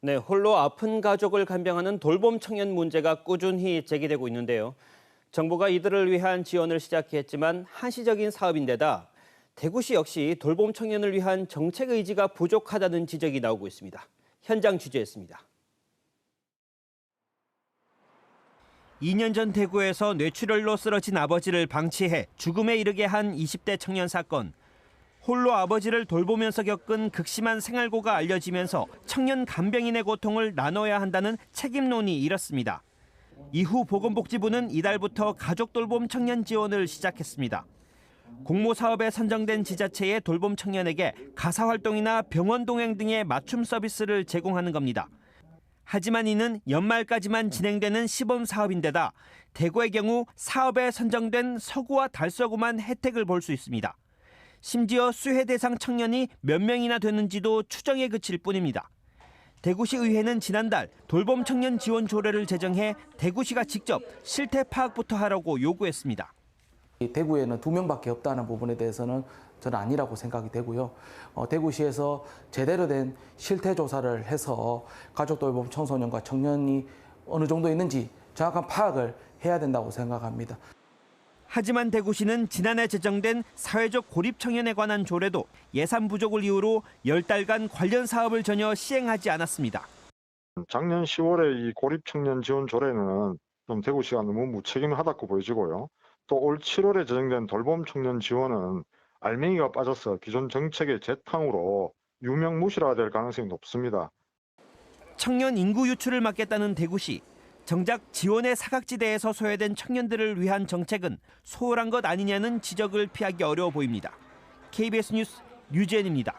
네, 홀로 아픈 가족을 간병하는 돌봄 청년 문제가 꾸준히 제기되고 있는데요. 정부가 이들을 위한 지원을 시작했지만 한시적인 사업인데다 대구시 역시 돌봄 청년을 위한 정책 의지가 부족하다는 지적이 나오고 있습니다. 현장 취재했습니다. 2년 전 대구에서 뇌출혈로 쓰러진 아버지를 방치해 죽음에 이르게 한 20대 청년 사건. 홀로 아버지를 돌보면서 겪은 극심한 생활고가 알려지면서 청년 간병인의 고통을 나눠야 한다는 책임론이 일었습니다. 이후 보건복지부는 이달부터 가족 돌봄 청년 지원을 시작했습니다. 공모사업에 선정된 지자체의 돌봄 청년에게 가사활동이나 병원 동행 등의 맞춤 서비스를 제공하는 겁니다. 하지만 이는 연말까지만 진행되는 시범 사업인데다 대구의 경우 사업에 선정된 서구와 달서구만 혜택을 볼 수 있습니다. 심지어 수혜 대상 청년이 몇 명이나 되는지도 추정에 그칠 뿐입니다. 대구시 의회는 지난달 돌봄 청년 지원 조례를 제정해 대구시가 직접 실태 파악부터 하라고 요구했습니다. 대구에는 2명밖에 없다는 부분에 대해서는 저는 아니라고 생각이 되고요. 대구시에서 제대로 된 실태 조사를 해서 가족 돌봄 청소년과 청년이 어느 정도 있는지 정확한 파악을 해야 된다고 생각합니다. 하지만 대구시는 지난해 제정된 사회적 고립 청년에 관한 조례도 예산 부족을 이유로 10달간 관련 사업을 전혀 시행하지 않았습니다. 작년 10월에 이 고립 청년 지원 조례는 좀 대구시가 너무 무책임하다고 보여지고요. 또 올 7월에 제정된 돌봄 청년 지원은 알맹이가 빠져서 기존 정책의 재탕으로 유명무실화가 될 가능성이 높습니다. 청년 인구 유출을 막겠다는 대구시. 정작 지원의 사각지대에서 소외된 청년들을 위한 정책은 소홀한 것 아니냐는 지적을 피하기 어려워 보입니다. KBS 뉴스 류지연입니다.